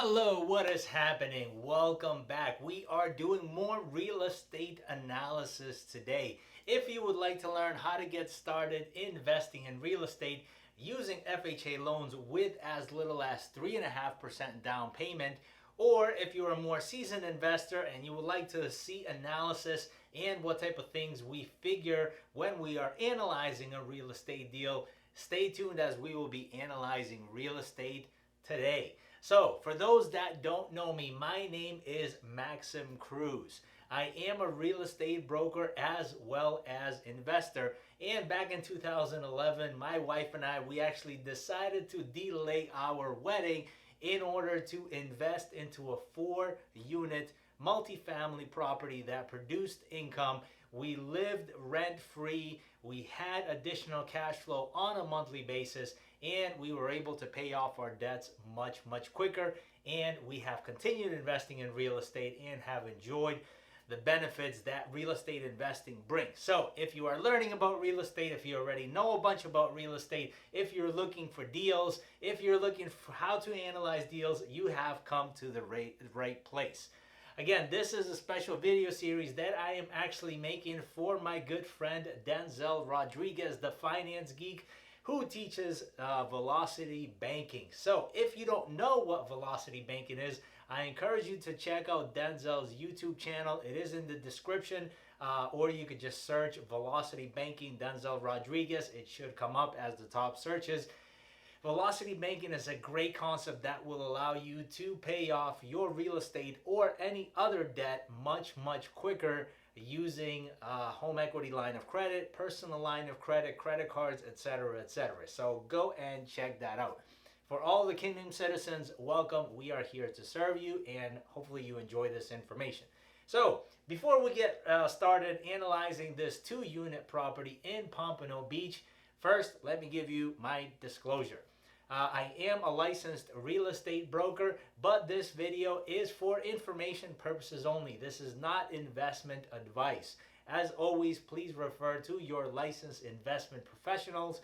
Hello, what is happening? Welcome back. We are doing more real estate analysis today. If you would like to learn how to get started investing in real estate using FHA loans with as little as 3.5% down payment, or if you're a more seasoned investor and you would like to see analysis and what type of things we figure when we are analyzing a real estate deal, stay tuned as we will be analyzing real estate today. So, for those that don't know me, my name is Maxim Cruz. I am a real estate broker as well as investor. And back in 2011, my wife and I, we actually decided to delay our wedding in order to invest into a 4-unit multifamily property that produced income. We lived rent free. We had additional cash flow on a monthly basis, and we were able to pay off our debts much quicker. And we have continued investing in real estate and have enjoyed the benefits that real estate investing brings. So if you are learning about real estate, if you already know a bunch about real estate, if you're looking for deals, if you're looking for how to analyze deals, you have come to the right place. Again, this is a special video series that I am actually making for my good friend Denzel Rodriguez, the finance geek, who teaches velocity banking. So if you don't know what velocity banking is, I encourage you to check out Denzel's YouTube channel. It is in the description, or you could just search velocity banking Denzel Rodriguez. It should come up as the top searches. Velocity banking is a great concept that will allow you to pay off your real estate or any other debt much quicker using a home equity line of credit, personal line of credit, credit cards, etc. So go and check that out. For all the Kingdom citizens, welcome. We are here to serve you, and hopefully you enjoy this information. So before we get started analyzing this 2-unit property in Pompano Beach, first, let me give you my disclosure. I am a licensed real estate broker, but this video is for information purposes only. This is not investment advice. As always, please refer to your licensed investment professionals.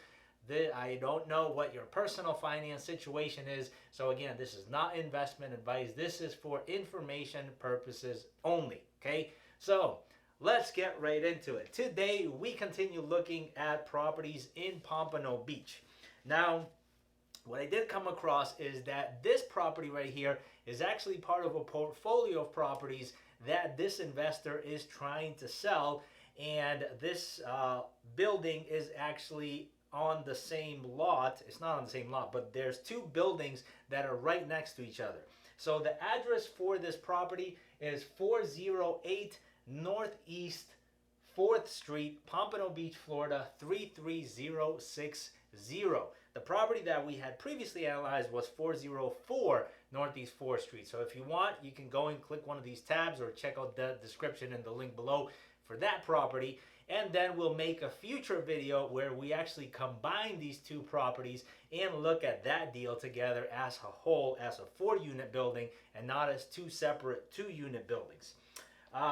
I don't know what your personal finance situation is. So again, this is not investment advice. This is for information purposes only. Okay? So let's get right into it. Today, we continue looking at properties in Pompano Beach. Now, what I did come across is that this property right here is actually part of a portfolio of properties that this investor is trying to sell. And this building is actually on the same lot. It's not on the same lot, but there's 2 buildings that are right next to each other. So the address for this property is 408 Northeast 4th Street, Pompano Beach, Florida, 33060. The property that we had previously analyzed was 404 Northeast 4th Street. So if you want, you can go and click one of these tabs or check out the description and the link below for that property. And then we'll make a future video where we actually combine these 2 properties and look at that deal together as a whole, as a 4-unit building, and not as 2 separate 2-unit buildings.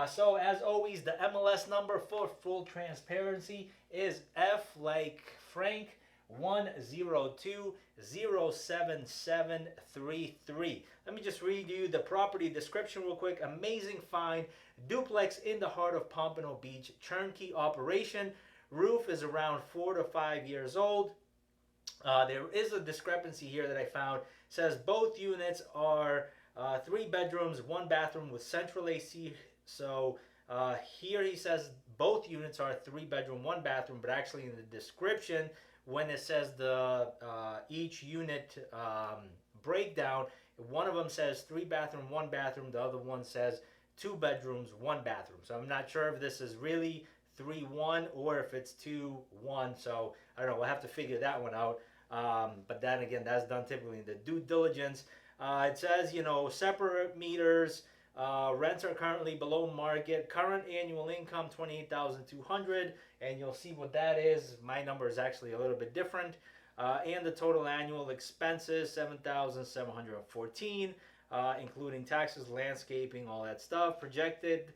So as always, the MLS number for full transparency is F like Frank 102-07733. Let me just read you the property description real quick. Amazing find, duplex in the heart of Pompano Beach, turnkey operation. Roof is around 4 to 5 years old. There is a discrepancy here that I found. It says both units are 3 bedrooms, 1 bathroom with central AC. So here he says both units are 3 bedroom, 1 bathroom, but actually in the description, when it says the each unit breakdown, one of them says 3 bathroom, 1 bathroom. The other one says 2 bedrooms, 1 bathroom. So I'm not sure if this is really 3-1 or if it's 2-1. So I don't know. We'll have to figure that one out. But then again, that's done typically in the due diligence. It says, separate meters. Rents are currently below market. Current annual income $28,200, and you'll see what that is. My number is actually a little bit different. And the total annual expenses $7,714, including taxes, landscaping, all that stuff. Projected,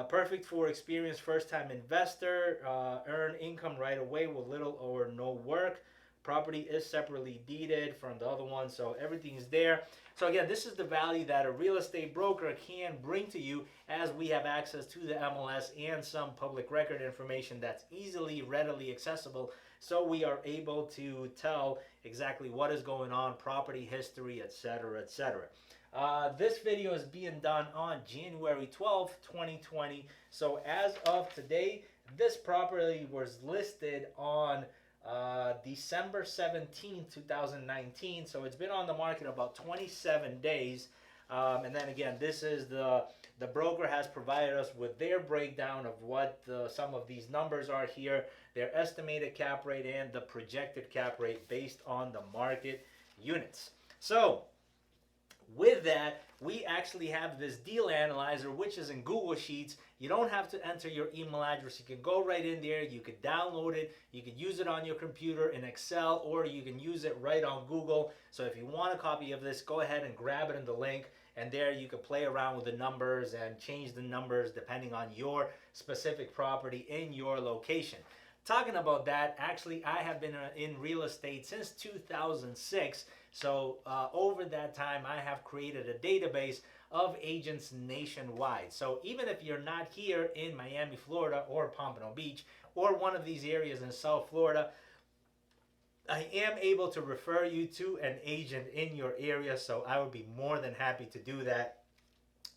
perfect for experienced first-time investor. Earn income right away with little or no work. Property is separately deeded from the other one, so everything is there. So again, this is the value that a real estate broker can bring to you, as we have access to the MLS and some public record information that's easily, readily accessible. So we are able to tell exactly what is going on, property history, etc., etc. This video is being done on January 12th, 2020. So as of today, this property was listed on December 17th, 2019. So it's been on the market about 27 days. And then again, this is the broker has provided us with their breakdown of what some of these numbers are here, their estimated cap rate and the projected cap rate based on the market units. So with that, we actually have this deal analyzer, which is in Google Sheets. You don't have to enter your email address. You can go right in there. You could download it. You could use it on your computer in Excel, or you can use it right on Google. So if you want a copy of this, go ahead and grab it in the link. And there you can play around with the numbers and change the numbers depending on your specific property in your location. Talking about that, actually, I have been in real estate since 2006. So over that time, I have created a database of agents nationwide. So even if you're not here in Miami, Florida, or Pompano Beach, or one of these areas in South Florida, I am able to refer you to an agent in your area. So I would be more than happy to do that.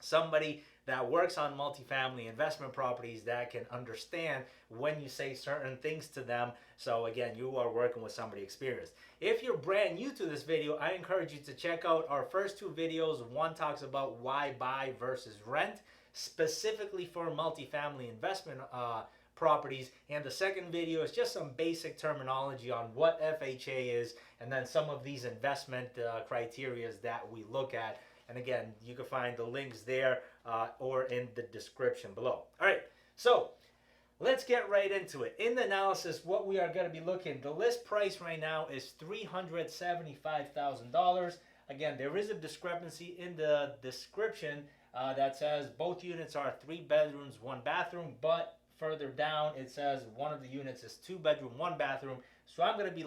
Somebody that works on multifamily investment properties that can understand when you say certain things to them. So again, you are working with somebody experienced. If you're brand new to this video, I encourage you to check out our first two videos. One talks about why buy versus rent, specifically for multifamily investment properties. And the second video is just some basic terminology on what FHA is, and then some of these investment criteria that we look at. And again, you can find the links there or in the description below. All right, so let's get right into it. In the analysis, what we are going to be looking, the list price right now is $375,000. Again, there is a discrepancy in the description that says both units are 3 bedrooms, 1 bathroom, but further down it says one of the units is 2 bedroom, 1 bathroom. So I'm going to be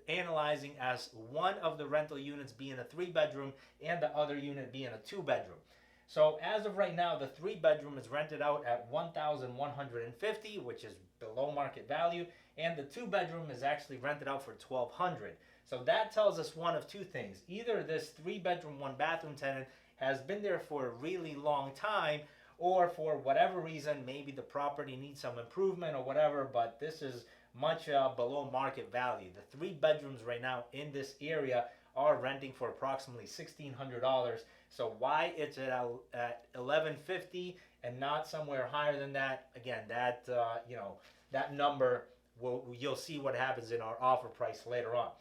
analyzing as one of the rental units being a 3 bedroom and the other unit being a 2 bedroom. So as of right now, the 3 bedroom is rented out at $1,150, which is below market value, and the 2 bedroom is actually rented out for $1,200. So that tells us one of two things. Either this 3 bedroom, 1 bathroom tenant has been there for a really long time, or for whatever reason, maybe the property needs some improvement or whatever, but this is much below market value. The 3 bedrooms right now in this area are renting for approximately $1,600. So why it's at $1,150 and not somewhere higher than that? Again, that that number you'll see what happens in our offer price later on.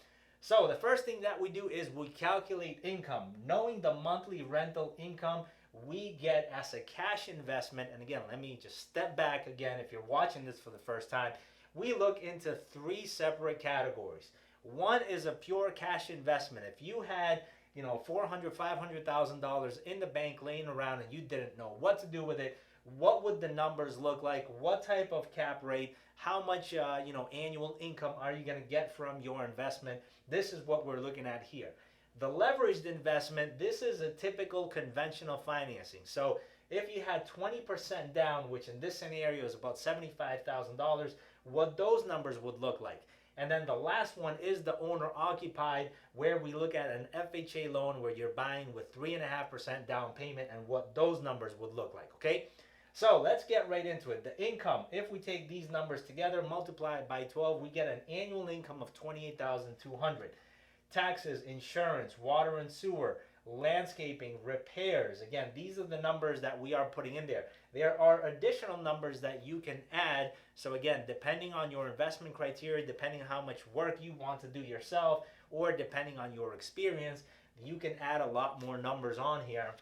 So the first thing that we do is we calculate income. Knowing the monthly rental income we get as a cash investment, and again, let me just step back again. If you're watching this for the first time, we look into 3 separate categories. One is a pure cash investment. If you had, $400,000, $500,000 in the bank laying around and you didn't know what to do with it, what would the numbers look like? What type of cap rate? How much, annual income are you going to get from your investment? This is what we're looking at here. The leveraged investment, this is a typical conventional financing. So if you had 20% down, which in this scenario is about $75,000, what those numbers would look like. And then the last one is the owner occupied, where we look at an FHA loan where you're buying with 3.5% down payment and what those numbers would look like, okay? So let's get right into it. The income, if we take these numbers together, multiply it by 12, we get an annual income of $28,200. Taxes, insurance, water and sewer, landscaping, repairs. Again, these are the numbers that we are putting in there. There are additional numbers that you can add. So again, depending on your investment criteria, depending on how much work you want to do yourself, or depending on your experience, you can add a lot more numbers on here.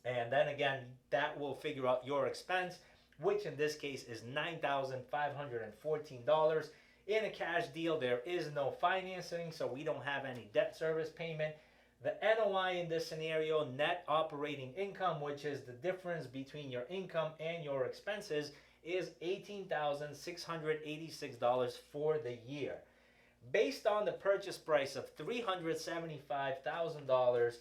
And then again, that will figure out your expense, which in this case is $9,514. In a cash deal, there is no financing, so we don't have any debt service payment. The NOI in this scenario, net operating income, which is the difference between your income and your expenses, is $18,686 for the year. Based on the purchase price of $375,000,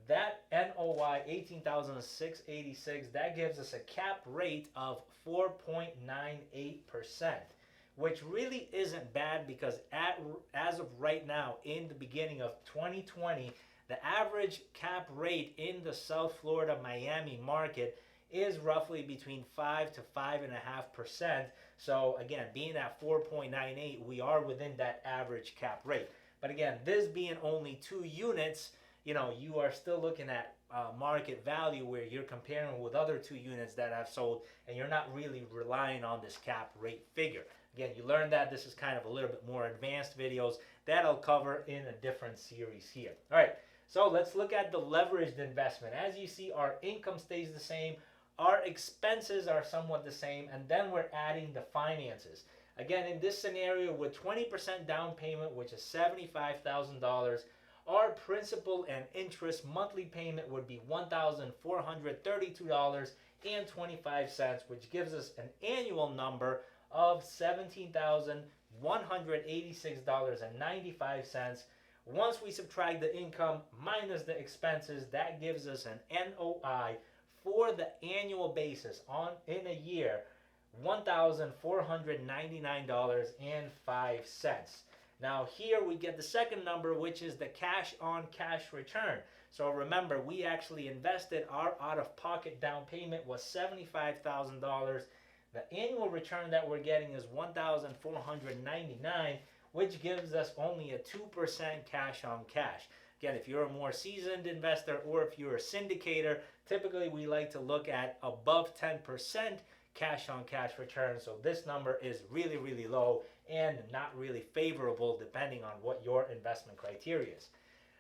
that NOI 18,686, that gives us a cap rate of 4.98%, which really isn't bad because as of right now, in the beginning of 2020, the average cap rate in the South Florida Miami market is roughly between 5 to 5.5%. So again, being at 4.98, we are within that average cap rate. But again, this being only 2 units, you are still looking at market value where you're comparing with other 2 units that have sold, and you're not really relying on this cap rate figure. Again, you learned that this is kind of a little bit more advanced videos that I'll cover in a different series here. All right, so let's look at the leveraged investment. As you see, our income stays the same, our expenses are somewhat the same, and then we're adding the finances. Again, in this scenario with 20% down payment, which is $75,000, our principal and interest monthly payment would be $1,432.25, which gives us an annual number of $17,186.95. Once we subtract the income minus the expenses, that gives us an NOI for the annual basis in a year, $1,499.05. Now here we get the second number, which is the cash on cash return. So remember, we actually invested, our out-of-pocket down payment was $75,000. The annual return that we're getting is $1,499, which gives us only a 2% cash on cash. Again, if you're a more seasoned investor or if you're a syndicator, typically we like to look at above 10% cash on cash return. So this number is really, really low and not really favorable depending on what your investment criteria is.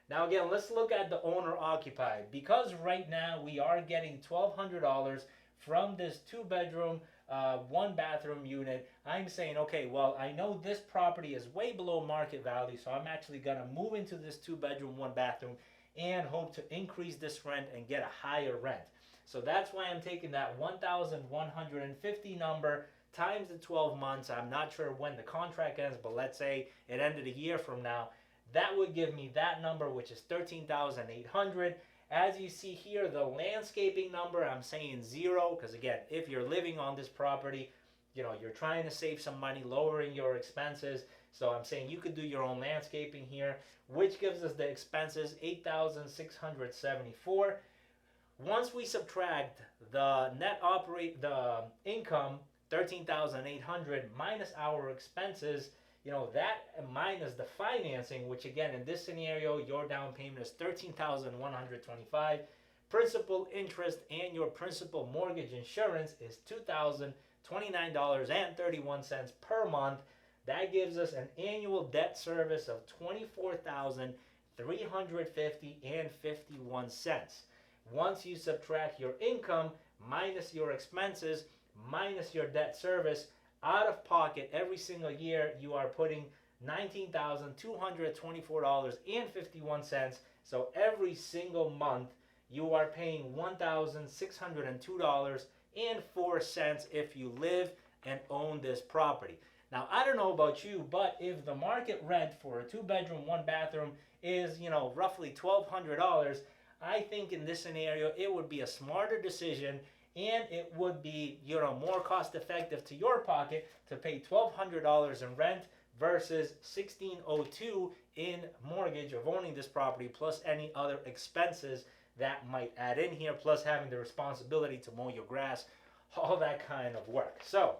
Now again, let's look at the owner occupied. Because right now we are getting $1,200 from this 2-bedroom, 1-bathroom unit, I'm saying, okay, well, I know this property is way below market value, so I'm actually going to move into this 2-bedroom, 1-bathroom and hope to increase this rent and get a higher rent. So that's why I'm taking that 1,150 number times the 12 months. I'm not sure when the contract ends, but let's say it ended a year from now. That would give me that number, which is 13,800. As you see here, the landscaping number, I'm saying 0, because again, if you're living on this property, you're trying to save some money, lowering your expenses. So I'm saying you could do your own landscaping here, which gives us the expenses, $8,674. Once we subtract the the income, 13,800 minus our expenses, that minus the financing, which again, in this scenario, your down payment is $13,125. Principal, interest, and your principal mortgage insurance is $2,029.31 per month. That gives us an annual debt service of $24,350.51. Once you subtract your income minus your expenses minus your debt service, out of pocket every single year you are putting $19,224.51. So every single month you are paying $1,602.04 if you live and own this property. Now, I don't know about you, but if the market rent for a 2-bedroom, 1-bathroom is, roughly $1,200, I think in this scenario it would be a smarter decision, and it would be, more cost effective to your pocket to pay $1,200 in rent versus $1,602 in mortgage of owning this property, plus any other expenses that might add in here, plus having the responsibility to mow your grass, all that kind of work. So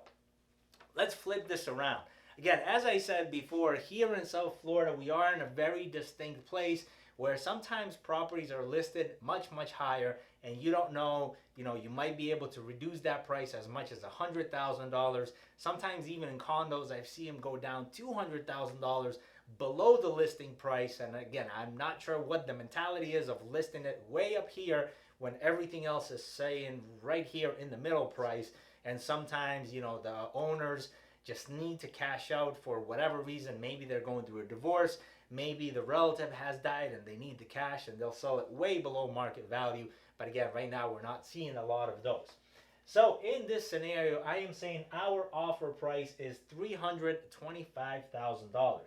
let's flip this around. Again, as I said before, here in South Florida, we are in a very distinct place where sometimes properties are listed much, much higher, and you don't know, you might be able to reduce that price as much as $100,000. Sometimes even in condos, I've seen them go down $200,000 below the listing price. And again, I'm not sure what the mentality is of listing it way up here when everything else is saying right here in the middle price. And sometimes, the owners just need to cash out for whatever reason. Maybe they're going through a divorce. Maybe the relative has died and they need the cash, and they'll sell it way below market value. But again, right now we're not seeing a lot of those. So in this scenario, I am saying our offer price is $325,000.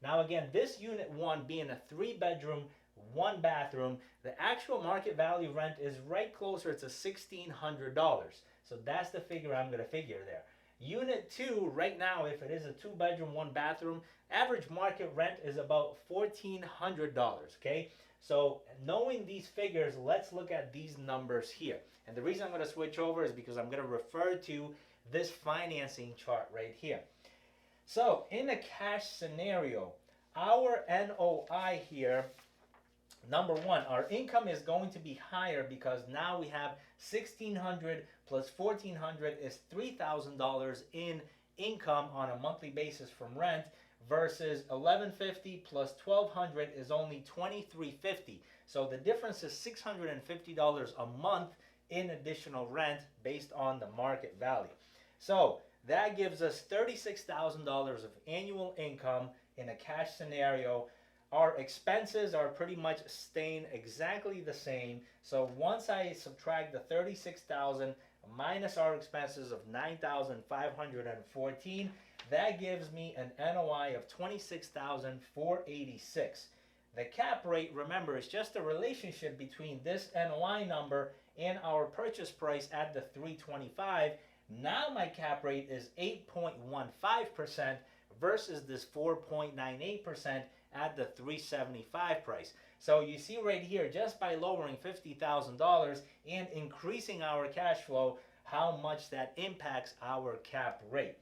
Now again, this unit 1 being a 3-bedroom, 1-bathroom, the actual market value rent is right closer to $1,600. So that's the figure I'm going to figure there. Unit 2, right now, if it is a 2-bedroom, 1-bathroom, average market rent is about $1,400, okay? So knowing these figures, let's look at these numbers here. And the reason I'm going to switch over is because I'm going to refer to this financing chart right here. So in a cash scenario, our NOI here, number one, our income is going to be higher because now we have $1,600 plus $1,400 is $3,000 in income on a monthly basis from rent, versus $1,150 plus $1,200 is only $2,350. So the difference is $650 a month in additional rent based on the market value. So that gives us $36,000 of annual income in a cash scenario. Our expenses are pretty much staying exactly the same. So once I subtract the $36,000 minus our expenses of $9,514, that gives me an NOI of $26,486. The cap rate, remember, is just a relationship between this NOI number and our purchase price at the $325. Now my cap rate is 8.15% versus this 4.98% at the $375 price. So you see right here, just by lowering $50,000 and increasing our cash flow, how much that impacts our cap rate.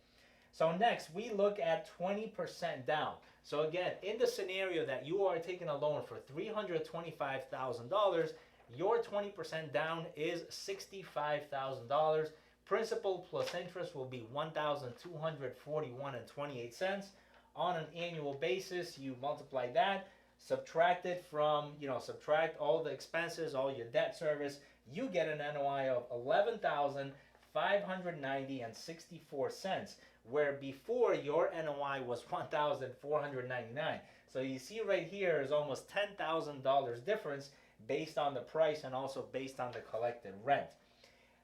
So next, we look at 20% down. So again, in the scenario that you are taking a loan for $325,000, your 20% down is $65,000. Principal plus interest will be $1,241.28. On an annual basis, you multiply that, subtract it from, subtract all the expenses, all your debt service, you get an NOI of $11,590.64, where before your NOI was $1,499. So you see right here is almost $10,000 difference based on the price and also based on the collected rent.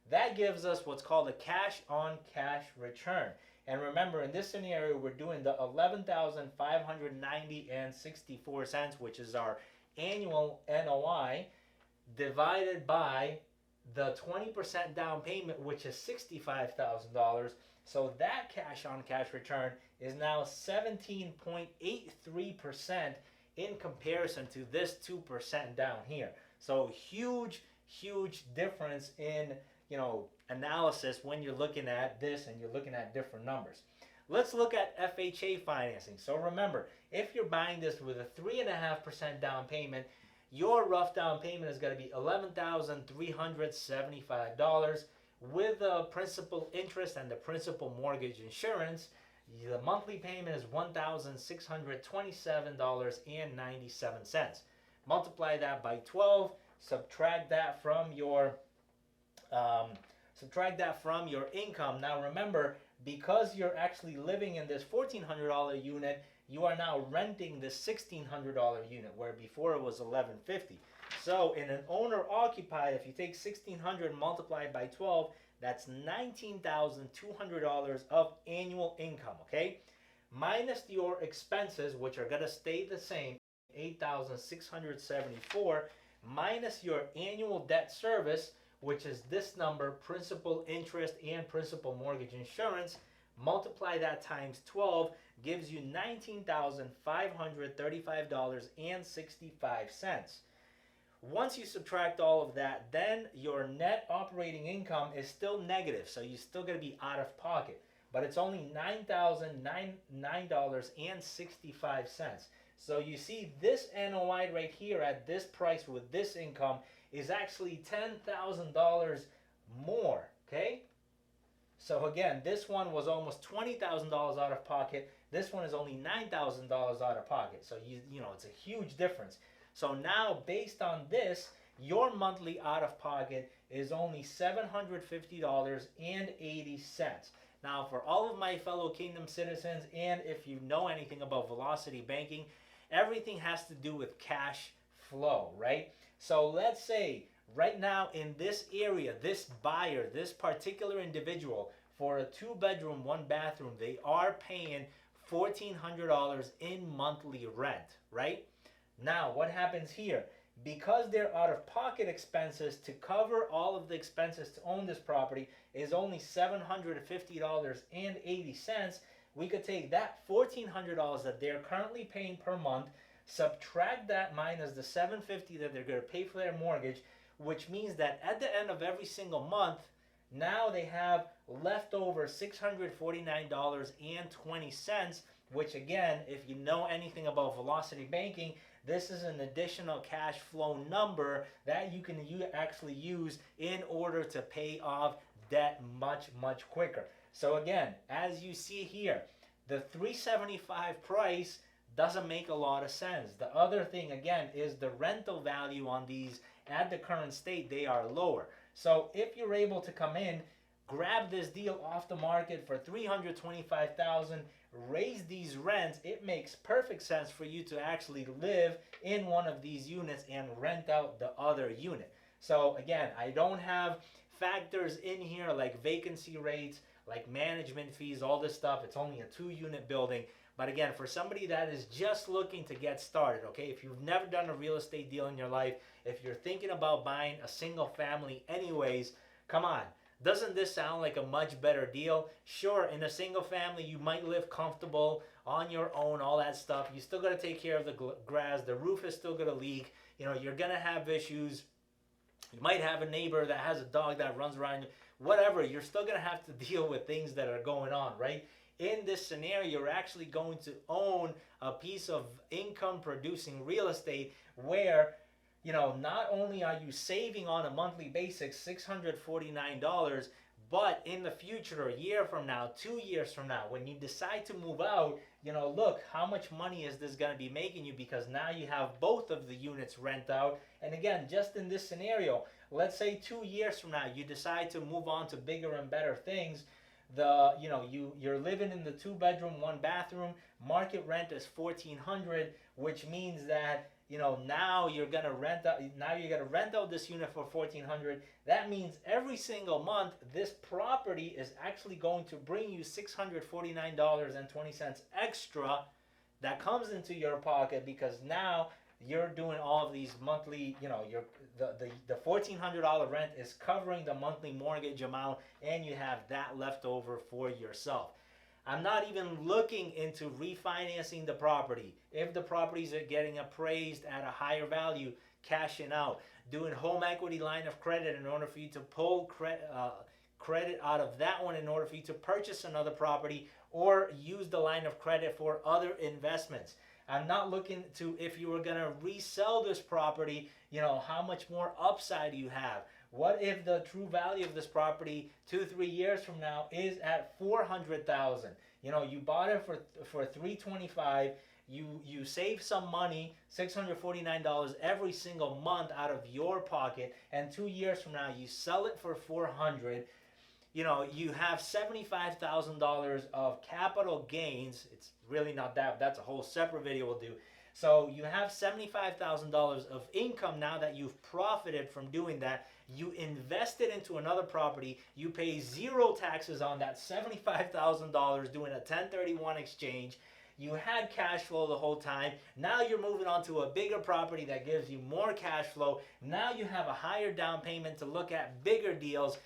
That gives us what's called a cash on cash return. And remember, in this scenario, we're doing the $11,590.64, which is our annual NOI, divided by the 20% down payment, which is $65,000. So that cash on cash return is now 17.83% in comparison to this 2% down here. So huge difference in analysis when you're looking at this and you're looking at different numbers. Let's look at FHA financing. So remember, if you're buying this with a 3.5% down payment, your rough down payment is going to be $11,375. With the principal interest and the principal mortgage insurance, the monthly payment is $1,627.97. Multiply that by 12, subtract that from your income. Now remember, because you're actually living in this $1,400 unit, you are now renting this $1,600 unit, where before it was $1,150. So in an owner occupied, if you take $1,600 multiplied by 12, that's $19,200 of annual income, okay? Minus your expenses, which are going to stay the same, $8,674, minus your annual debt service, which is this number, principal interest and principal mortgage insurance. Multiply that times 12, gives you $19,535.65. Once you subtract all of that, then your net operating income is still negative, so you're still going to be out of pocket, but it's only $9,009.65. So you see this NOI right here at this price with this income is actually $10,000 more, okay? So again, this one was almost $20,000 out of pocket. This one is only $9,000 out of pocket. So it's a huge difference. So now, based on this, your monthly out of pocket is only $750.80. Now, for all of my fellow Kingdom citizens, and if you know anything about velocity banking, everything has to do with cash flow, right? So let's say right now in this area, this buyer, this particular individual, for a 2-bedroom, 1-bathroom, they are paying $1,400 in monthly rent, right? Now, what happens here? Because their out-of-pocket expenses to cover all of the expenses to own this property is only $750.80, we could take that $1,400 that they're currently paying per month, subtract that minus the $750 that they're going to pay for their mortgage, which means that at the end of every single month, now they have left over $649.20, which again, if you know anything about velocity banking, this is an additional cash flow number that you can actually use in order to pay off debt much, much quicker. So again, as you see here, the $375 price doesn't make a lot of sense. The other thing again is the rental value on these at the current state, they are lower. So if you're able to come in, grab this deal off the market for $325,000, raise these rents, it makes perfect sense for you to actually live in one of these units and rent out the other unit. So again, I don't have factors in here like vacancy rates, like management fees, all this stuff. It's only a 2-unit building. But again, for somebody that is just looking to get started, okay, if you've never done a real estate deal in your life, if you're thinking about buying a single family anyways, come on. Doesn't this sound like a much better deal? Sure, in a single family, you might live comfortable on your own, all that stuff. You still got to take care of the grass. The roof is still going to leak. You know, you're going to have issues. You might have a neighbor that has a dog that runs around. Whatever, you're still going to have to deal with things that are going on, right? In this scenario, you're actually going to own a piece of income producing real estate where, you know, not only are you saving on a monthly basis $649, but in the future, a year from now, 2 years from now, when you decide to move out, you know, look, how much money is this going to be making you, because now you have both of the units rent out. And again, just in this scenario, let's say 2 years from now, you decide to move on to bigger and better things. You're living in the 2-bedroom, 1-bathroom. Market rent is $1,400, which means that, you know, now you're gonna rent out. Now you're gonna rent out this unit for $1,400. That means every single month, this property is actually going to bring you $649.20 extra that comes into your pocket, because now you're doing all of these monthly, you know, the $1,400 rent is covering the monthly mortgage amount, and you have that left over for yourself. I'm not even looking into refinancing the property. If the properties are getting appraised at a higher value, cashing out, doing home equity line of credit in order for you to pull credit out of that one in order for you to purchase another property, or use the line of credit for other investments. I'm not looking to, if you were going to resell this property, you know, how much more upside you have. What if the true value of this property 2-3 years from now is at $400,000? You know, you bought it for $325,000. You save some money, $649 every single month out of your pocket, and 2 years from now you sell it for $400,000. You know, you have $75,000 of capital gains. It's really not that. That's a whole separate video we'll do. So you have $75,000 of income now that you've profited from doing that. You invest it into another property. You pay 0 taxes on that $75,000 doing a 1031 exchange. You had cash flow the whole time. Now you're moving on to a bigger property that gives you more cash flow. Now you have a higher down payment to look at bigger deals.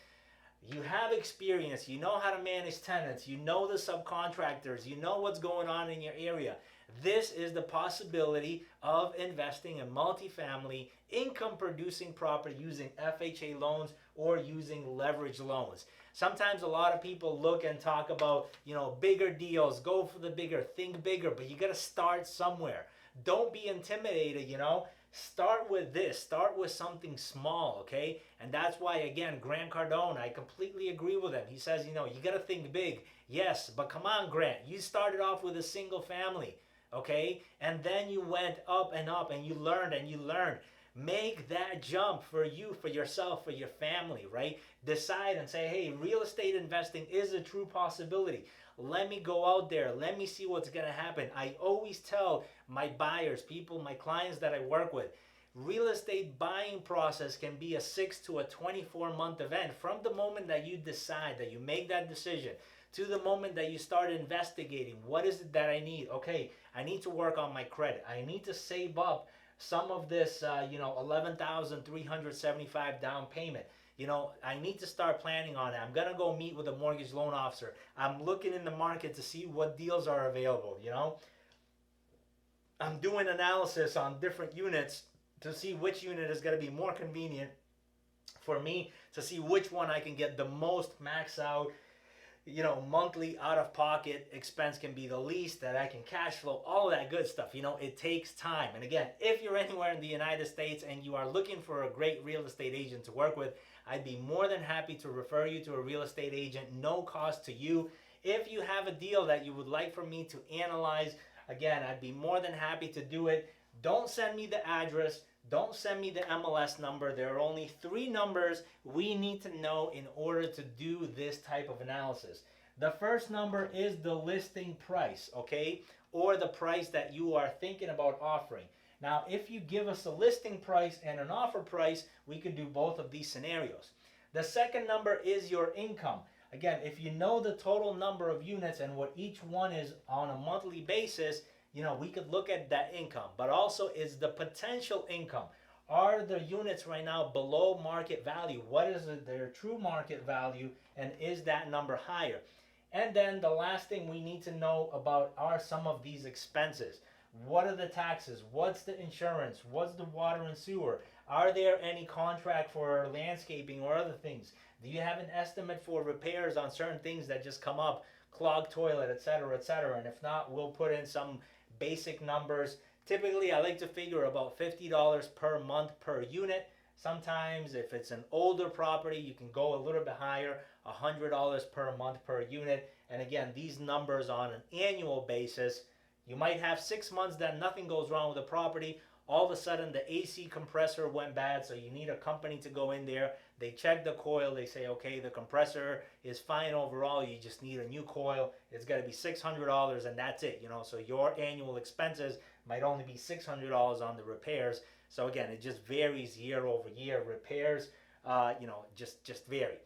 You have experience, you know how to manage tenants, you know the subcontractors, you know what's going on in your area. This is the possibility of investing in multifamily income producing property using FHA loans or using leverage loans. Sometimes a lot of people look and talk about, you know, bigger deals, go for the bigger, think bigger, but you got to start somewhere. Don't be intimidated, you know. Start with this. Start with something small, okay? And that's why, again, Grant Cardone, I completely agree with him. He says, you know, you got to think big. Yes, but come on, Grant. You started off with a single family, okay? And then you went up, and you learned and you learned. Make that jump for you, for yourself, for your family, right? Decide and say, hey, real estate investing is a true possibility. Let me go out there. Let me see what's going to happen. I always tell my buyers, my clients that I work with, real estate buying process can be a 6 to a 24-month event from the moment that you decide, that you make that decision, to the moment that you start investigating. What is it that I need? Okay, I need to work on my credit. I need to save up some of this, $11,375 down payment. I need to start planning on it. I'm going to go meet with a mortgage loan officer. I'm looking in the market to see what deals are available. I'm doing analysis on different units to see which unit is going to be more convenient for me, to see which one I can get the most max out, monthly out-of-pocket expense can be the least, that I can cash flow, all of that good stuff. It takes time. And again, if you're anywhere in the United States and you are looking for a great real estate agent to work with, I'd be more than happy to refer you to a real estate agent, no cost to you. If you have a deal that you would like for me to analyze, again, I'd be more than happy to do it. Don't send me the address. Don't send me the MLS number. There are only 3 numbers we need to know in order to do this type of analysis. The first number is the listing price, okay? Or the price that you are thinking about offering. Now, if you give us a listing price and an offer price, we could do both of these scenarios. The second number is your income. Again, if you know the total number of units and what each one is on a monthly basis, we could look at that income, but also is the potential income. Are the units right now below market value? What is their true market value, and is that number higher? And then the last thing we need to know about are some of these expenses. What are the taxes? What's the insurance? What's the water and sewer? Are there any contract for landscaping or other things? Do you have an estimate for repairs on certain things that just come up, clogged toilet, etc., etc.? And if not, we'll put in some basic numbers. Typically, I like to figure about $50 per month per unit. Sometimes if it's an older property, you can go a little bit higher, $100 per month per unit. And again, these numbers on an annual basis. You might have 6 months that nothing goes wrong with the property. All of a sudden the AC compressor went bad, so you need a company to go in there. They check the coil. They say, okay, the compressor is fine overall. You just need a new coil. It's got to be $600 and that's it. So your annual expenses might only be $600 on the repairs. So again, it just varies year over year. Repairs, just vary.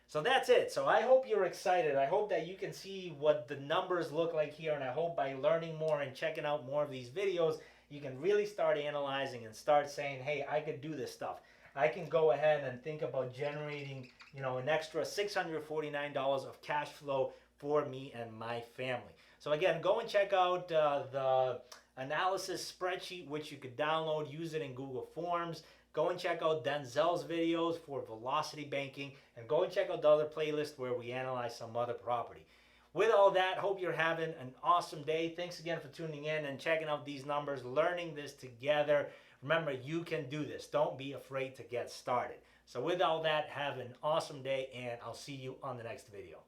So that's it. So I hope you're excited. I hope that you can see what the numbers look like here, and I hope by learning more and checking out more of these videos, you can really start analyzing and start saying, hey, I could do this stuff. I can go ahead and think about generating, an extra $649 of cash flow for me and my family. So again, go and check out the analysis spreadsheet, which you could download, use it in Google Forms. Go and check out Denzel's videos for velocity banking, and go and check out the other playlist where we analyze some other property. With all that, hope you're having an awesome day. Thanks again for tuning in and checking out these numbers, learning this together. Remember, you can do this. Don't be afraid to get started. So with all that, have an awesome day, and I'll see you on the next video.